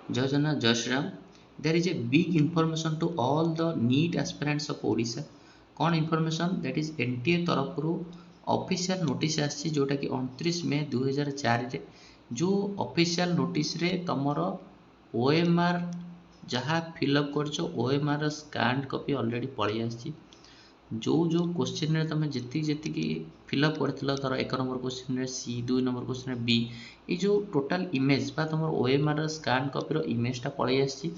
Jai Jagannath, Jai Shri Ram. There is a big information to all the NEET aspirants of Odisha. कौन information that is NTA तरफ official notice आसी जोटा कि 29 मे 2004 रे जो official notice रे तमर ओएमआर जहाँ फिलअप कर ओएमआर स्कान कॉपी ऑलरेडी पलि आसी जो क्वेश्चन रे तुम जी फिलअप कर धर 1 नंबर क्वेश्चन रे सी 2 नंबर क्वेश्चन रे बी ये जो टोटाल इमेज बा तुम ओएमआर स्कान कॉपी इमेजटा पलि आसी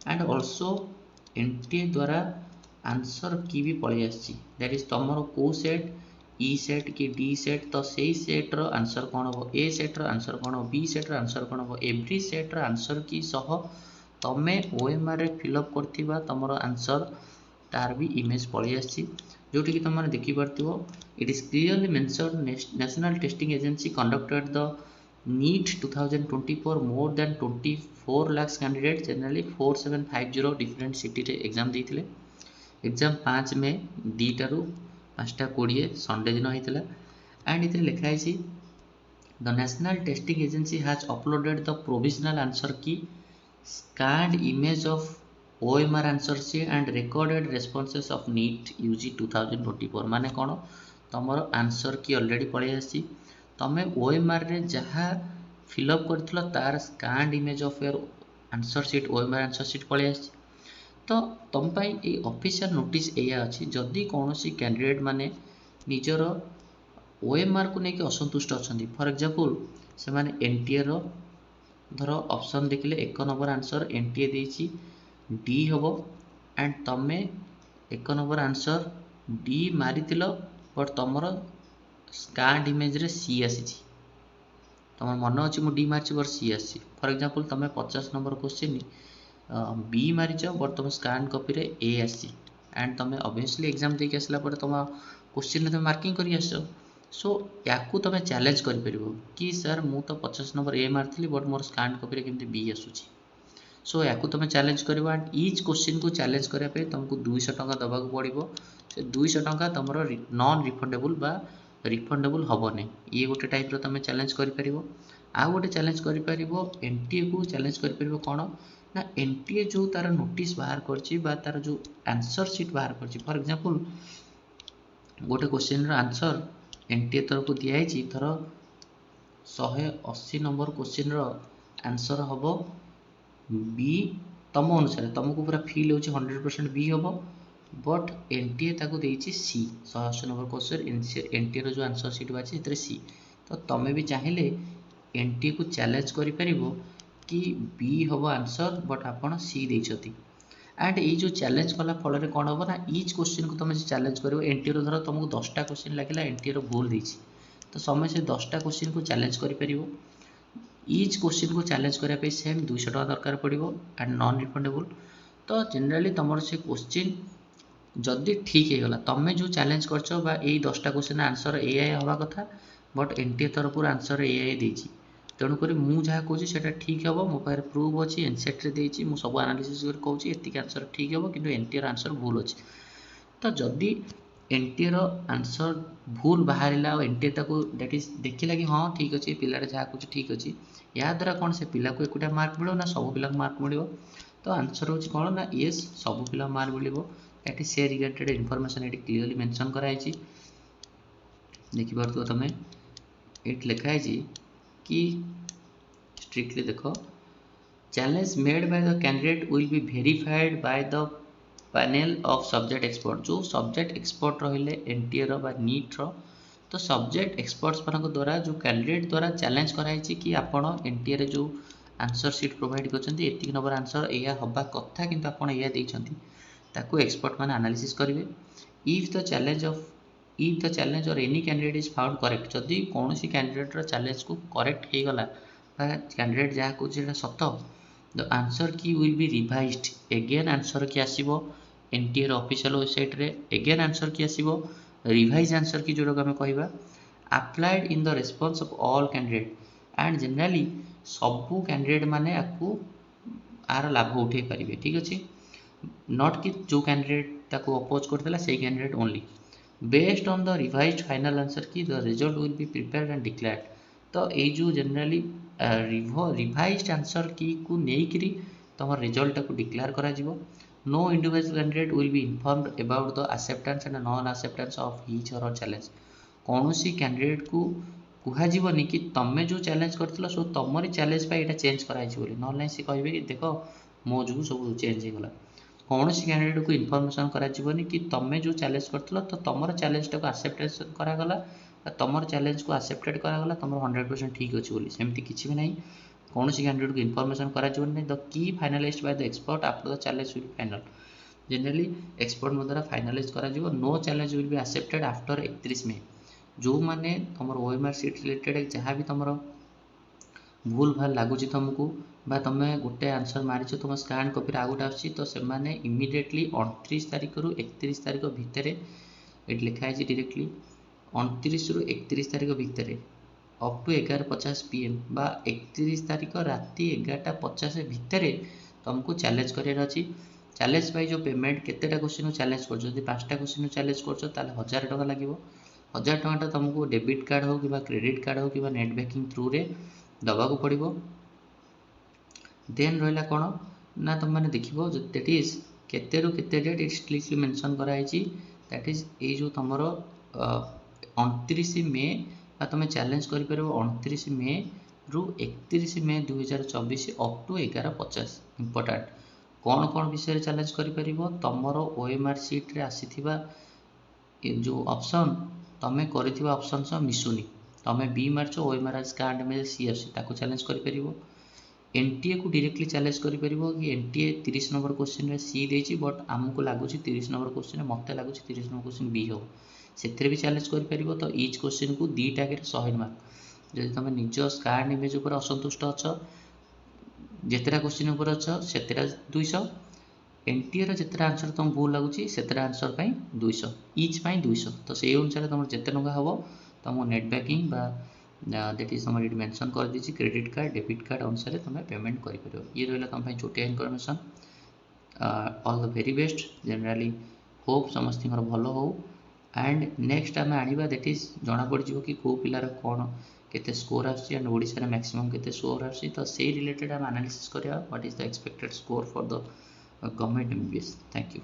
एंड ऑल्सो एनटीए द्वारा आंसर की भी पलि आसी दैट इज तुम को सेट ई सेट कि डी सेट तो से सेट्र आंसर कौन हम ए सेट्र आंसर कौन हम बी सेट्र आंसर कौन हम एव्री सेट्र आंसर की सह तमें ओएमआर रे फिलअप करथिबा तमरो आंसर तार भी इमेज पलि आसी जोटी कि तुम देखि पारथिबो it is clearly mentioned national testing agency conducted the NEET 2024 more than 24 lakhs candidate generally 4750 different city रे एग्जाम देइथिले एग्जाम 5 मे 2 रू 5:20 संडे दिन होइतिला एंड इथे लिखा है the national testing agency has uploaded the provisional answer key scanned image of OMR answer sheet and recorded responses of NEET UG 2024 माने कोन तमरो answer की already पळि आसी तमे OMR रे जहाँ फिलअप करथिलो तार scanned image of your answer sheet OMR answer sheet पळि आसी तो तुम ये ऑफिशियल नोटिस एया अच्छी जदि कौन कैंडिडेट माने निजर ओएमआर को लेकिन असंतुष्ट अच्छा फॉर एग्जांपल से माने एनटीए रो धर ऑप्शन देखिले 1 नंबर आंसर एनटीए देछि डी हबो एंड तमे 1 नंबर आंसर डी मारितिलो बट तमरो स्कान्ड इमेज रे सी आसी तुम मन अच्छी मु डी मार्च बर सी आसी फॉर एग्जांपल तमे 50 नंबर क्वेश्चन बी मारिच बट तुम स्कान कॉपी रे ए आसी एंड तुम ऑब्वियसली एग्जाम दे के आसला पर तुम क्वेश्चन तुम मार्किंग करी आस सो याकू तुम चैलेंज कर परिबो कि सर मु तो 50 नंबर ए मारथिली बट मोर स्कान कॉपी रे केमती बी आसुची सो याकू तुम चैलेंज करबो एंड ईच क्वेश्चन को चैलेंज करिया पे तुमको 200 टका दबा को पड़िबो से 200 टका तुमरो नॉन रिफंडेबल बा रिफंडेबल हबने ये गोटे टाइप रो तुम चैलेंज कर परिबो आ गोटे चैलेंज कर परिबो एनटीए को चैलेंज कर परिबो कोन ना एनटीए जो तार नोटिस बाहर करछि बा तार जो आंसर शीट बाहर करछि फॉर एग्जांपल गोटे क्वेश्चन रो आंसर एनटीए तरफ दिया है थर 180 नंबर क्वेश्चन रो आंसर हबो बी तम अनुसार तुमको पूरा फील हो 100% बी हम बट एनटीए ताको देछि सी 180 नंबर क्वेश्चन एनटीए रो जो आंसर शीट बाछि एतरे सी तो तमे भी चाहिले एनटीए को चैलेंज करि परिबो कि बी हम आंसर बट आपण सी देछती एंड ये जो चैलेंज कला फल रे कोन होबो ना ईच क्वेश्चन को तुम चैलेंज करिवो एनटीए रो धर तुमको 10टा क्वेश्चन लागिला एनटीए रो भूल देछि तो समय से 10टा क्वेश्चन को चैलेंज करि परिबो ईच क्वेश्चन को चैलेंज करिया पे सेम 200 टका दरकार पड़िबो एंड नॉन रिफंडेबल तो जनरली तुमर से क्वेश्चन जदि ठीक है गला तमे जो चैलेंज करछो बा एई 10टा क्वेश्चन आंसर एआई हवा कथा बट एनटीए तरफ आंसर एआई देछि तेणुक मु जहाँ कहूँ से ठीक हम मो पाखे प्रूफ अच्छी एनसेट रे देछि मु सब एनालिसिस कर कहूँ एतिक आंसर ठीक हम कि एनटीए आंसर भूल अच्छी तो जदि एनटीए आंसर भूल बाहर एनटीए दैट इज देखला कि हाँ ठीक अच्छे पिला जहाँ कह ठीक अच्छे या द्वारा कौन से पिला को एकुटा मार्क मिलो ना सब पिला मार्क मिलो तो आंसर हूँ कौन ना येस सब पिला मार्क मिलो दैट इज से रिलेटेड इनफॉरमेशन ये क्लियरली मेंशन कराई देखिपार तुम ये लिखाई कि स्ट्रिक्टली देखो challenge made by the candidate will be verified by the panel of subject expert जो सब्जेक्ट एक्सपर्ट रहिले एनटीए रो बा नीट रो तो सब्जेक्ट एक्सपर्ट्स मान द्वारा जो कैंडिडेट द्वारा चैलेंज कराई कि आपण एनटीए रे जो आंसर शीट प्रोवाइड करछन्ती एतिक नंबर आंसर एया हबा कथा किंतु आपण एया देछन्ती ताको एक्सपर्ट माने एनालिसिस करिवे if the challenge or any candidate is found correct जदि कोनोसी कैंडिडेट रो चैलेंज को करेक्ट हे गला कैंडिडेट जहाँ कह सत the answer key will be revised again answer key आसीबो एनटीए ऑफिशियल वेबसाइट रे एगेन आंसर की आसीबो रिवाइज आंसर की जोड़ा आम कहवा applied in the response of all candidate and generally सबू कैंडिडेट माने आपको आर लाभ उठे पारे ठीक अच्छे नॉट कि जो कैंडिडेट ताको अपोज करथिला से candidate only based on the revised final answer key the result will be prepared and declared तो ये जो जनरली रिवाइज्ड आंसर की को नेइकरी तुम रिजल्ट को डिक्लेयर करा जिवो no individual candidate will be informed about the acceptance and non acceptance of his or challenge कौन सी कैंडिडेट को कुहाଯିबनी कि तमे जो चैलेंज करथिलो सो तमरी चैलेंज पे एटा चेंज कराइछि बोली नॉन लाइन से कहबे कि देखो मो जो सब चेंज हो गला कौन सी कैंडिडेट को इनफॉरमेशन करा जिवनी कि तमे जो चैलेंज करथिलो तो तमर चैलेंज टा को एक्सेप्टेंस करा गला तमर चैलेंज को एक्सेप्टेड करा गला तमर 100% ठीक अछि बोली सेमति किछि भी नहीं कौन सी कैंडिडेट को इनफॉरमेशन करा जिवनी the key finalised by the expert after the challenge will final generally expert द्वारा फाइनलाइज करा जिवो no challenge will be accepted after 31 में जो माने तुम ओएमआर सीट रिलेटेड जहाँ भी तुम भूल भाल लगुच तुमको बा तुम गोटे आंसर मारिच तुम स्कान कॉपी आउ गोटे आसी तो से इमिडिएटली 29 तारिख रु 31 तारिख भितर ये लिखाई डायरेक्टली 29 रु 31 तारिख भितर अप टू 11:50 PM बा 31 तारिख राति 11:50 भितर तुमको चैलेंज करार अच्छी चैलेंज पाई जो पेमेंट केतेटा क्वेश्चन चैलेंज कर 5टा क्वेश्चन चैलेंज कर 1000 टका लगे 1000 टका तुमको डेबिट कार्ड हो कि क्रेडिट कार्ड हो कि नेट बैंकिंग थ्रू रे दबा को पड़ो देन रहा कौन ना तुम मैंने देखो दैट इज केते रु केते डेट एक्सप्लिसिटली मेंशन कराई दैट इज ये जो तुम 29 मे तुम चैलेंज कर 29 मे रु 31 मे 2024 अप टू 11:50 इंपोर्टाट कौन कौन विषय चैलेंज कर तुम ओएमआर सीट रे आसी जो ऑप्शन तुम कर ऑप्शन सह मिसुनी तुम बी मार्च ओएमआर कार्ड में सी आसी चैलेंज कर एनटीए को डायरेक्टली चैलेंज कर कि एनटीए 30 नंबर क्वेश्चन रे सी देछि बट आमको लगुच 30 नंबर क्वेश्चन मत लगुच 30 नंबर क्वेश्चन बी हो से भी चैलेंज कर तो इच क्वेश्चन को 2 टाइम 100 मार्क जब तुम निज स्कार्ड इमेज पर असंतुष्ट अच्छ जितेटा क्वेश्चन उपर अच्छ से 200 एनटीए जितेटा आंसर तुम भूल लगुच से आंसर पर 200 इच पर 200 तो से अनुसार तुम जिते टका हम तुम नेट बैंकिंग दैट इज तुम ये मेंशन कर दी क्रेडिट कार्ड डेबिट कार्ड अनुसार तुम पेमेंट कर ये रहा तुम छोटिया information all the very best generally hope समस्त भल हो एंड नेक्स्ट आम आने दैट इज जना पड़ कि कौ पिलार कौन केते स्कोर आसी एंड ओडिशा मैक्सिमम केते स्कोर आसी तो से रिलेटेड आम एनालिसिस करिया what is the expected score for the government MBBS thank you.